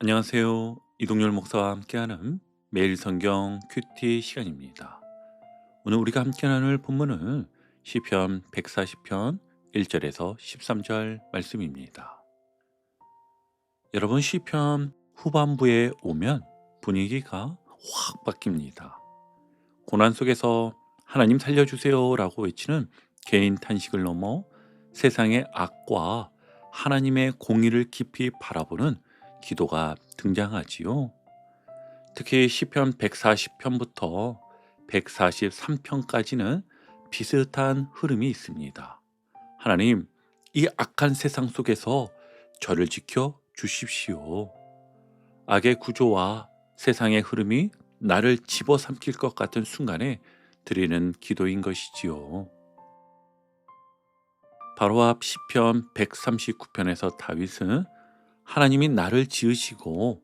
안녕하세요. 이동열 목사와 함께하는 매일 성경 큐티 시간입니다. 오늘 우리가 함께 나눌 본문은 시편 140편 1절에서 13절 말씀입니다. 여러분, 시편 후반부에 오면 분위기가 확 바뀝니다. 고난 속에서 하나님 살려주세요라고 외치는 개인 탄식을 넘어 세상의 악과 하나님의 공의를 깊이 바라보는 기도가 등장하지요. 특히 시편 140편부터 143편까지는 비슷한 흐름이 있습니다. 하나님, 이 악한 세상 속에서 저를 지켜 주십시오. 악의 구조와 세상의 흐름이 나를 집어삼킬 것 같은 순간에 드리는 기도인 것이지요. 바로 앞 시편 139편에서 다윗은 하나님이 나를 지으시고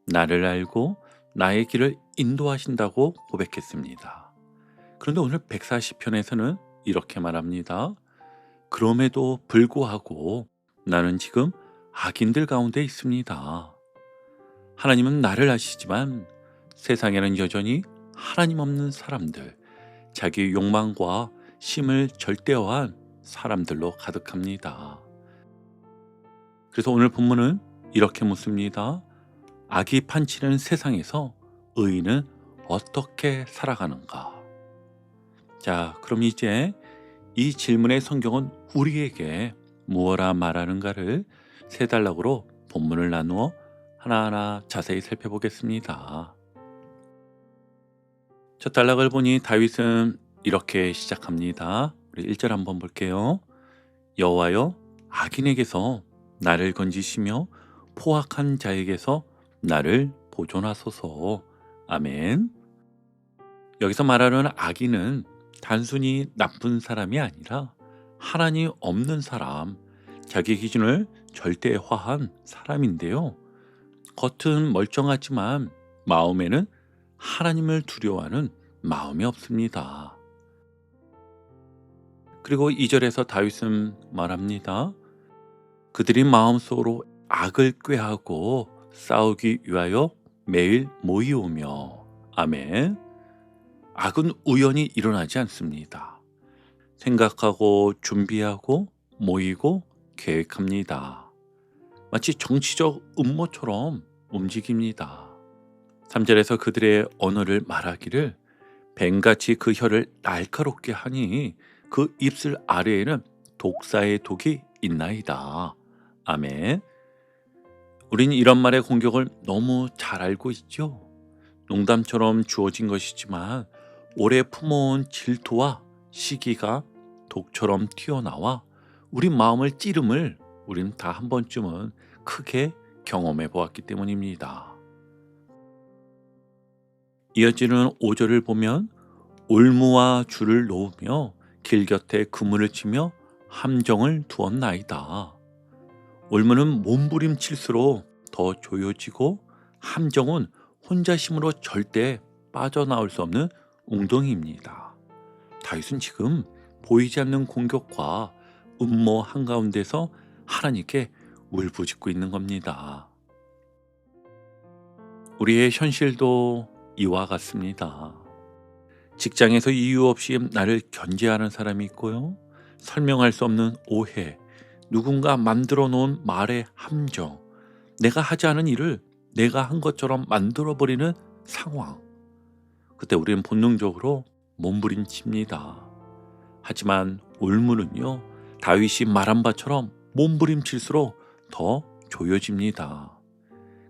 나를 알고 나의 길을 인도하신다고 고백했습니다. 그런데 오늘 140편에서는 이렇게 말합니다. 그럼에도 불구하고 나는 지금 악인들 가운데 있습니다. 하나님은 나를 아시지만 세상에는 여전히 하나님 없는 사람들, 자기 욕망과 심을 절대화한 사람들로 가득합니다. 그래서 오늘 본문은 이렇게 묻습니다. 악이 판치는 세상에서 의인은 어떻게 살아가는가? 자, 그럼 이제 이 질문의 성경은 우리에게 무엇라 말하는가를 세 단락으로 본문을 나누어 하나하나 자세히 살펴보겠습니다. 첫 단락을 보니 다윗은 이렇게 시작합니다. 우리 1절 한번 볼게요. 여호와여, 악인에게서 나를 건지시며 포악한 자에게서 나를 보존하소서. 아멘. 여기서 말하는 악인은 단순히 나쁜 사람이 아니라 하나님 없는 사람, 자기 기준을 절대화한 사람인데요. 겉은 멀쩡하지만 마음에는 하나님을 두려워하는 마음이 없습니다. 그리고 2절에서 다윗은 말합니다. 그들이 마음속으로 악을 꾀하고 싸우기 위하여 매일 모이오며. 아멘. 악은 우연히 일어나지 않습니다. 생각하고 준비하고 모이고 계획합니다. 마치 정치적 음모처럼 움직입니다. 3절에서 그들의 언어를 말하기를 뱀같이 그 혀를 날카롭게 하니 그 입술 아래에는 독사의 독이 있나이다. 아멘. 우린 이런 말의 공격을 너무 잘 알고 있죠. 농담처럼 주어진 것이지만 오래 품어온 질투와 시기가 독처럼 튀어나와 우리 마음을 찌름을 우린 다 한 번쯤은 크게 경험해 보았기 때문입니다. 이어지는 5절을 보면 올무와 줄을 놓으며 길 곁에 그물을 치며 함정을 두었나이다. 올무는 몸부림칠수록 더 조여지고 함정은 혼자 힘으로 절대 빠져나올 수 없는 웅덩이입니다. 다윗은 지금 보이지 않는 공격과 음모 한가운데서 하나님께 울부짖고 있는 겁니다. 우리의 현실도 이와 같습니다. 직장에서 이유 없이 나를 견제하는 사람이 있고요. 설명할 수 없는 오해, 누군가 만들어 놓은 말의 함정, 내가 하지 않은 일을 내가 한 것처럼 만들어버리는 상황. 그때 우리는 본능적으로 몸부림칩니다. 하지만 올무는요, 다윗이 말한 바처럼 몸부림칠수록 더 조여집니다.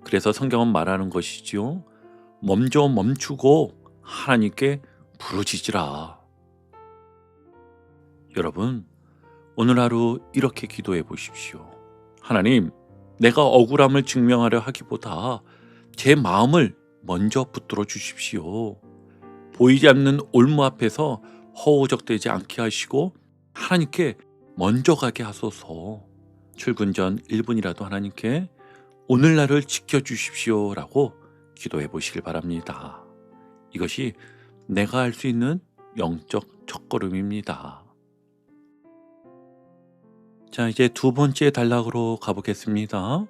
그래서 성경은 말하는 것이지요. 먼저 멈추고 하나님께 부르짖으라. 여러분, 오늘 하루 이렇게 기도해 보십시오. 하나님, 내가 억울함을 증명하려 하기보다 제 마음을 먼저 붙들어 주십시오. 보이지 않는 올무 앞에서 허우적대지 않게 하시고 하나님께 먼저 가게 하소서. 출근 전 1분이라도 하나님께 오늘 날을 지켜주십시오 라고 기도해 보시길 바랍니다. 이것이 내가 할 수 있는 영적 첫걸음입니다. 자, 이제 두 번째 단락으로 가보겠습니다.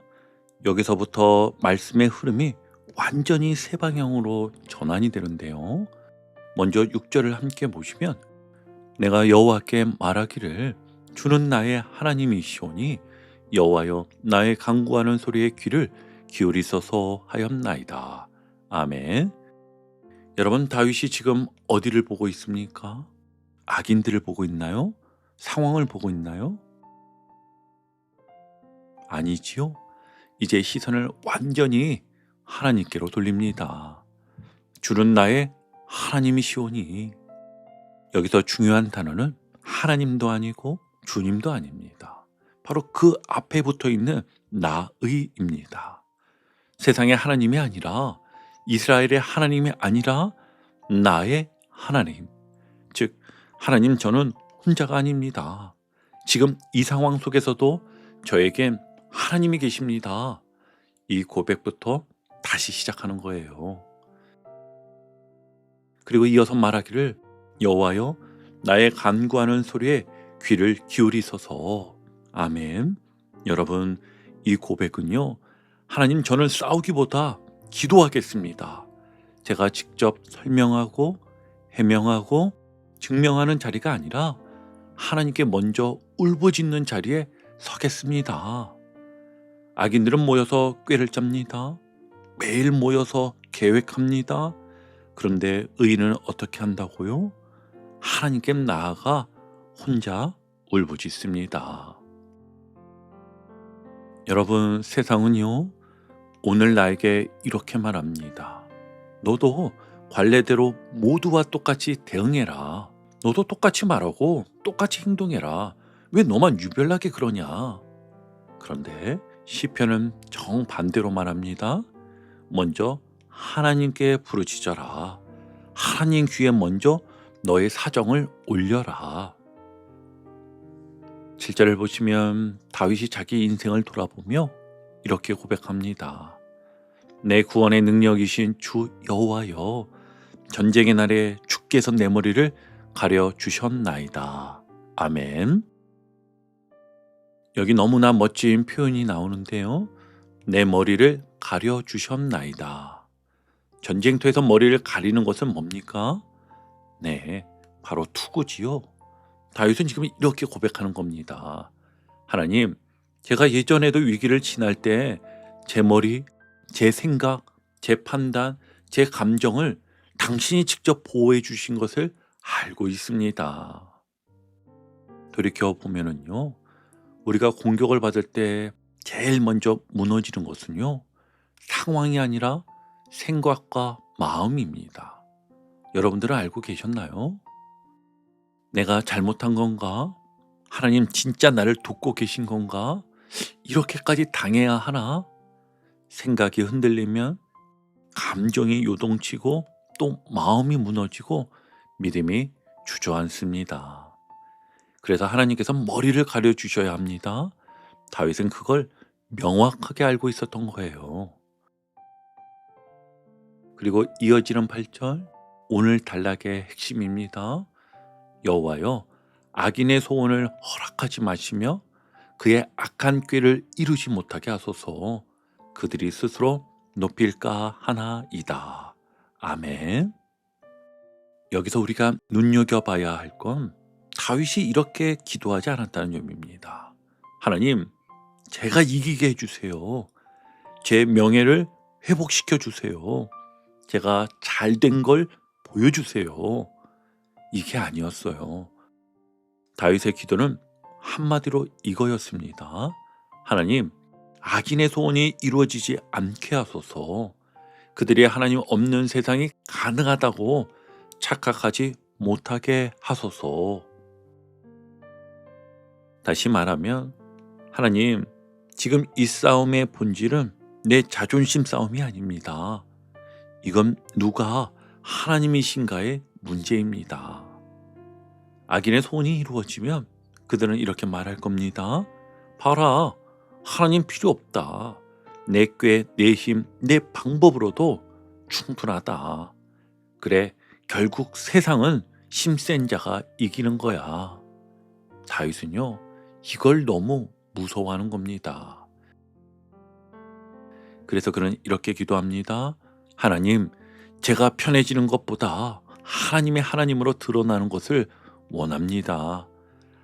여기서부터 말씀의 흐름이 완전히 새 방향으로 전환이 되는데요. 먼저 6절을 함께 보시면 내가 여호와께 말하기를 주는 나의 하나님이시오니 여호와여 나의 간구하는 소리에 귀를 기울이소서 하였나이다. 아멘. 여러분, 다윗이 지금 어디를 보고 있습니까? 악인들을 보고 있나요? 상황을 보고 있나요? 아니지요. 이제 시선을 완전히 하나님께로 돌립니다. 주는 나의 하나님이시오니, 여기서 중요한 단어는 하나님도 아니고 주님도 아닙니다. 바로 그 앞에 붙어 있는 나의입니다. 세상의 하나님이 아니라, 이스라엘의 하나님이 아니라 나의 하나님, 즉 하나님, 저는 혼자가 아닙니다. 지금 이 상황 속에서도 저에겐 하나님이 계십니다. 이 고백부터 다시 시작하는 거예요. 그리고 이어서 말하기를 여호와여 나의 간구하는 소리에 귀를 기울이소서. 아멘. 여러분, 이 고백은요, 하나님, 저는 싸우기보다 기도하겠습니다. 제가 직접 설명하고 해명하고 증명하는 자리가 아니라 하나님께 먼저 울부짖는 자리에 서겠습니다. 악인들은 모여서 꾀를 짭니다. 매일 모여서 계획합니다. 그런데 의인은 어떻게 한다고요? 하나님께 나아가 혼자 울부짖습니다. 여러분, 세상은요, 오늘 나에게 이렇게 말합니다. 너도 관례대로 모두와 똑같이 대응해라. 너도 똑같이 말하고 똑같이 행동해라. 왜 너만 유별나게 그러냐? 그런데 시편은 정반대로 말합니다. 먼저 하나님께 부르짖어라. 하나님 귀에 먼저 너의 사정을 올려라. 7절을 보시면 다윗이 자기 인생을 돌아보며 이렇게 고백합니다. 내 구원의 능력이신 주 여호와여, 전쟁의 날에 주께서 내 머리를 가려 주셨나이다. 아멘. 여기 너무나 멋진 표현이 나오는데요. 내 머리를 가려 주셨나이다. 전쟁터에서 머리를 가리는 것은 뭡니까? 네, 바로 투구지요. 다윗은 지금 이렇게 고백하는 겁니다. 하나님, 제가 예전에도 위기를 지날 때 제 머리, 제 생각, 제 판단, 제 감정을 당신이 직접 보호해 주신 것을 알고 있습니다. 돌이켜보면요, 우리가 공격을 받을 때 제일 먼저 무너지는 것은요, 상황이 아니라 생각과 마음입니다. 여러분들은 알고 계셨나요? 내가 잘못한 건가? 하나님 진짜 나를 돕고 계신 건가? 이렇게까지 당해야 하나? 생각이 흔들리면 감정이 요동치고 또 마음이 무너지고 믿음이 주저앉습니다. 그래서 하나님께서 머리를 가려주셔야 합니다. 다윗은 그걸 명확하게 알고 있었던 거예요. 그리고 이어지는 8절, 오늘 단락의 핵심입니다. 여호와여, 악인의 소원을 허락하지 마시며 그의 악한 꾀를 이루지 못하게 하소서. 그들이 스스로 높일까 하나이다. 아멘. 여기서 우리가 눈여겨봐야 할 건 다윗이 이렇게 기도하지 않았다는 점입니다. 하나님, 제가 이기게 해주세요. 제 명예를 회복시켜 주세요. 제가 잘된 걸 보여주세요. 이게 아니었어요. 다윗의 기도는 한마디로 이거였습니다. 하나님, 악인의 소원이 이루어지지 않게 하소서. 그들이 하나님 없는 세상이 가능하다고 착각하지 못하게 하소서. 다시 말하면, 하나님, 지금 이 싸움의 본질은 내 자존심 싸움이 아닙니다. 이건 누가 하나님이신가의 문제입니다. 악인의 소원이 이루어지면 그들은 이렇게 말할 겁니다. 봐라, 하나님 필요 없다. 내 꾀, 내 힘, 내 방법으로도 충분하다. 그래, 결국 세상은 힘센 자가 이기는 거야. 다윗은요, 이걸 너무 무서워하는 겁니다. 그래서 그는 이렇게 기도합니다. 하나님, 제가 편해지는 것보다 하나님의 하나님으로 드러나는 것을 원합니다.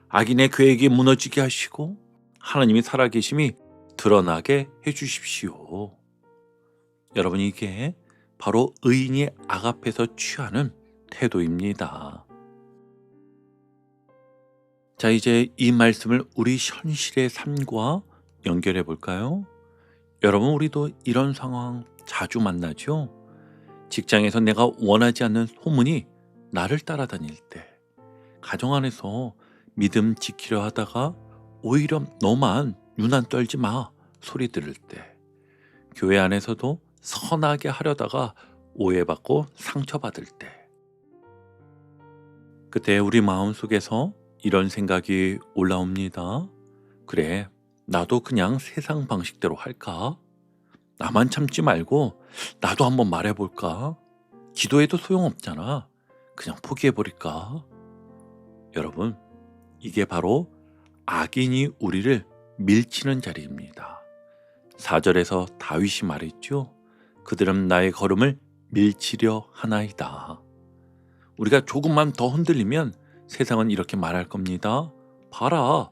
악인의 계획이 무너지게 하시고 하나님이 살아계심이 드러나게 해주십시오. 여러분, 이게 바로 의인이 악 앞에서 취하는 태도입니다. 자, 이제 이 말씀을 우리 현실의 삶과 연결해 볼까요? 여러분, 우리도 이런 상황 자주 만나죠? 직장에서 내가 원하지 않는 소문이 나를 따라다닐 때, 가정 안에서 믿음 지키려 하다가 오히려 너만 유난 떨지 마 소리 들을 때, 교회 안에서도 선하게 하려다가 오해받고 상처받을 때, 그때 우리 마음속에서 이런 생각이 올라옵니다. 그래, 나도 그냥 세상 방식대로 할까? 나만 참지 말고 나도 한번 말해볼까? 기도해도 소용없잖아. 그냥 포기해버릴까? 여러분, 이게 바로 악인이 우리를 밀치는 자리입니다. 4절에서 다윗이 말했죠. 그들은 나의 걸음을 밀치려 하나이다. 우리가 조금만 더 흔들리면 세상은 이렇게 말할 겁니다. 봐라,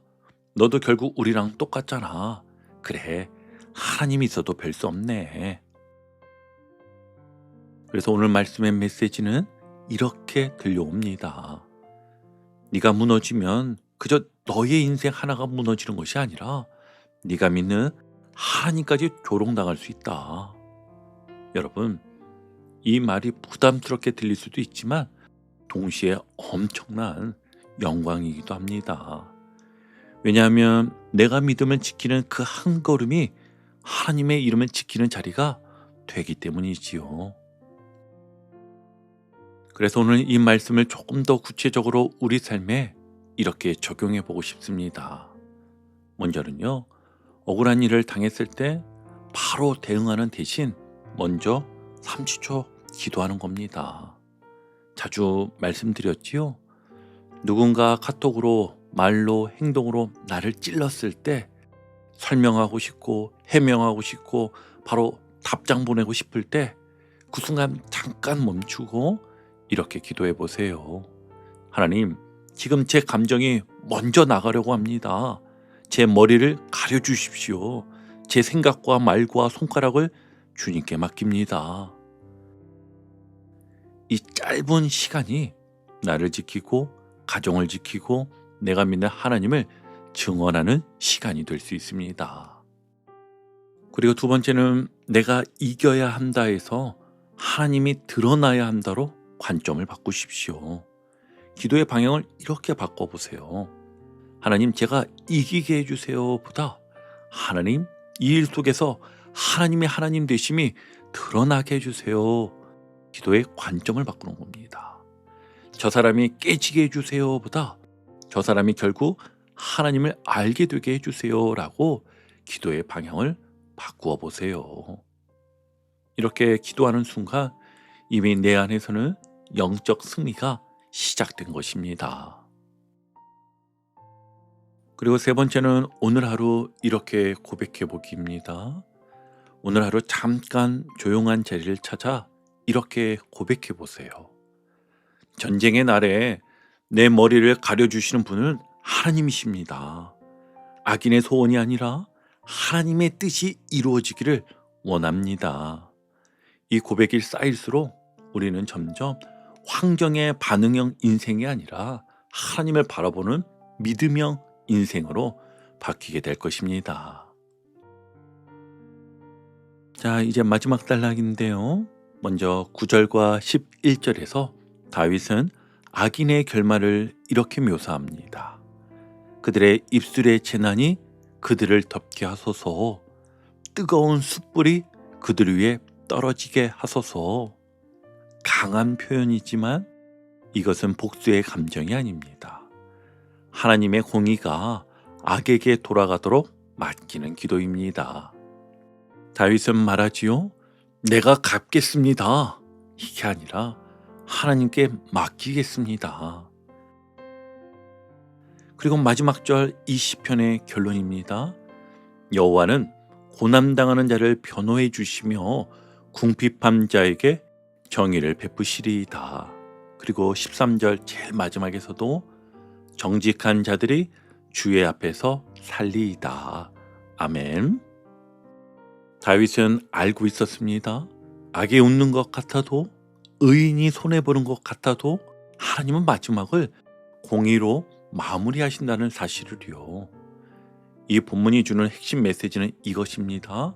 너도 결국 우리랑 똑같잖아. 그래, 하나님이 있어도 별 수 없네. 그래서 오늘 말씀의 메시지는 이렇게 들려옵니다. 네가 무너지면 그저 너의 인생 하나가 무너지는 것이 아니라 네가 믿는 하나님까지 조롱당할 수 있다. 여러분, 이 말이 부담스럽게 들릴 수도 있지만 동시에 엄청난 영광이기도 합니다. 왜냐하면 내가 믿음을 지키는 그 한 걸음이 하나님의 이름을 지키는 자리가 되기 때문이지요. 그래서 오늘 이 말씀을 조금 더 구체적으로 우리 삶에 이렇게 적용해 보고 싶습니다. 먼저는요, 억울한 일을 당했을 때 바로 대응하는 대신 먼저 30초 기도하는 겁니다. 자주 말씀드렸지요. 누군가 카톡으로, 말로, 행동으로 나를 찔렀을 때 설명하고 싶고 해명하고 싶고 바로 답장 보내고 싶을 때 그 순간 잠깐 멈추고 이렇게 기도해 보세요. 하나님, 지금 제 감정이 먼저 나가려고 합니다. 제 머리를 가려주십시오. 제 생각과 말과 손가락을 주님께 맡깁니다. 이 짧은 시간이 나를 지키고 가정을 지키고 내가 믿는 하나님을 증언하는 시간이 될 수 있습니다. 그리고 두 번째는 내가 이겨야 한다 해서 하나님이 드러나야 한다로 관점을 바꾸십시오. 기도의 방향을 이렇게 바꿔보세요. 하나님, 제가 이기게 해주세요 보다 하나님, 이 일 속에서 하나님의 하나님 되심이 드러나게 해주세요. 기도의 관점을 바꾸는 겁니다. 저 사람이 깨지게 해주세요 보다 저 사람이 결국 하나님을 알게 되게 해주세요 라고 기도의 방향을 바꾸어 보세요. 이렇게 기도하는 순간 이미 내 안에서는 영적 승리가 시작된 것입니다. 그리고 세 번째는 오늘 하루 이렇게 고백해 보기입니다. 오늘 하루 잠깐 조용한 자리를 찾아 이렇게 고백해 보세요. 전쟁의 날에 내 머리를 가려주시는 분은 하나님이십니다. 악인의 소원이 아니라 하나님의 뜻이 이루어지기를 원합니다. 이 고백이 쌓일수록 우리는 점점 환경의 반응형 인생이 아니라 하나님을 바라보는 믿음형 인생으로 바뀌게 될 것입니다. 자, 이제 마지막 단락인데요. 먼저 9절과 11절에서 다윗은 악인의 결말을 이렇게 묘사합니다. 그들의 입술의 재난이 그들을 덮게 하소서. 뜨거운 숯불이 그들 위에 떨어지게 하소서. 강한 표현이지만 이것은 복수의 감정이 아닙니다. 하나님의 공의가 악에게 돌아가도록 맡기는 기도입니다. 다윗은 말하지요. 내가 갚겠습니다. 이게 아니라 하나님께 맡기겠습니다. 그리고 마지막 절 이 시편의 결론입니다. 여호와는 고난당하는 자를 변호해 주시며 궁핍한 자에게 정의를 베푸시리이다. 그리고 13절 제일 마지막에서도 정직한 자들이 주의 앞에서 살리이다. 아멘. 다윗은 알고 있었습니다. 악에 웃는 것 같아도, 의인이 손해보는 것 같아도 하나님은 마지막을 공의로 마무리하신다는 사실을요. 이 본문이 주는 핵심 메시지는 이것입니다.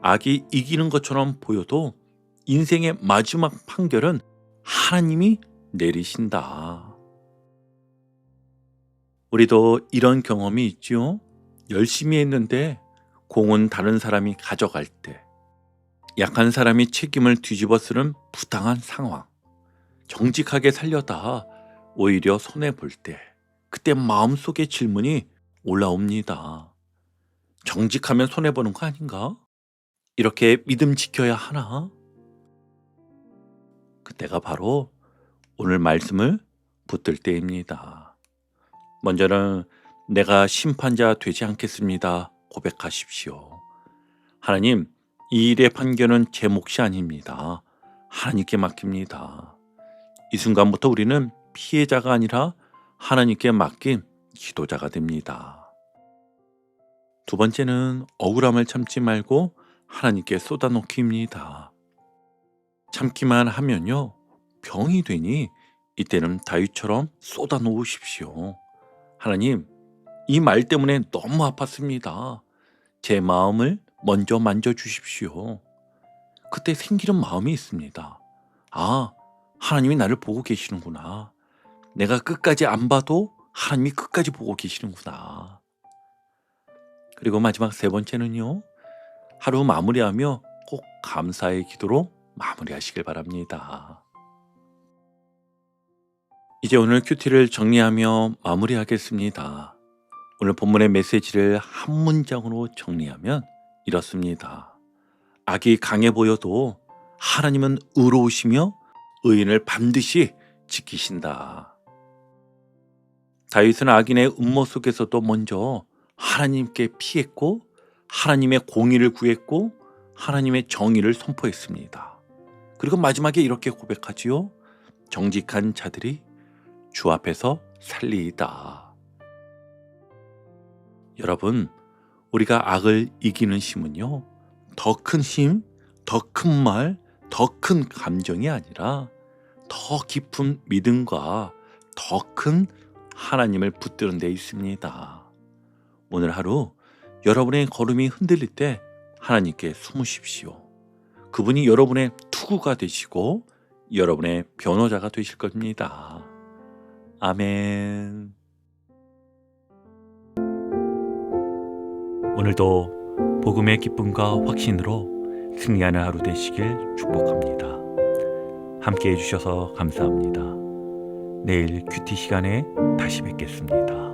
악이 이기는 것처럼 보여도 인생의 마지막 판결은 하나님이 내리신다. 우리도 이런 경험이 있죠. 열심히 했는데 공은 다른 사람이 가져갈 때, 약한 사람이 책임을 뒤집어 쓰는 부당한 상황, 정직하게 살려다 오히려 손해볼 때, 그때 마음속에 질문이 올라옵니다. 정직하면 손해보는 거 아닌가? 이렇게 믿음 지켜야 하나? 그때가 바로 오늘 말씀을 붙들 때입니다. 먼저는 내가 심판자 되지 않겠습니다. 고백하십시오. 하나님, 이 일의 판결은 제 몫이 아닙니다. 하나님께 맡깁니다. 이 순간부터 우리는 피해자가 아니라 하나님께 맡긴 기도자가 됩니다. 두 번째는 억울함을 참지 말고 하나님께 쏟아놓기입니다. 참기만 하면요, 병이 되니 이때는 다윗처럼 쏟아놓으십시오. 하나님, 이 말 때문에 너무 아팠습니다. 제 마음을 먼저 만져주십시오. 그때 생기는 마음이 있습니다. 아, 하나님이 나를 보고 계시는구나. 내가 끝까지 안 봐도 하나님이 끝까지 보고 계시는구나. 그리고 마지막 세 번째는요, 하루 마무리하며 꼭 감사의 기도로 마무리하시길 바랍니다. 이제 오늘 큐티를 정리하며 마무리하겠습니다. 오늘 본문의 메시지를 한 문장으로 정리하면 이렇습니다. 악이 강해 보여도 하나님은 의로우시며 의인을 반드시 지키신다. 다윗은 악인의 음모 속에서도 먼저 하나님께 피했고 하나님의 공의를 구했고 하나님의 정의를 선포했습니다. 그리고 마지막에 이렇게 고백하지요. 정직한 자들이 주 앞에서 살리이다. 여러분, 우리가 악을 이기는 힘은요, 더 큰 힘, 더 큰 말, 더 큰 감정이 아니라 더 깊은 믿음과 더 큰 하나님을 붙드는 데 있습니다. 오늘 하루 여러분의 걸음이 흔들릴 때 하나님께 숨으십시오. 그분이 여러분의 투구가 되시고 여러분의 변호자가 되실 겁니다. 아멘. 오늘도 복음의 기쁨과 확신으로 승리하는 하루 되시길 축복합니다. 함께 해주셔서 감사합니다. 내일 큐티 시간에 다시 뵙겠습니다.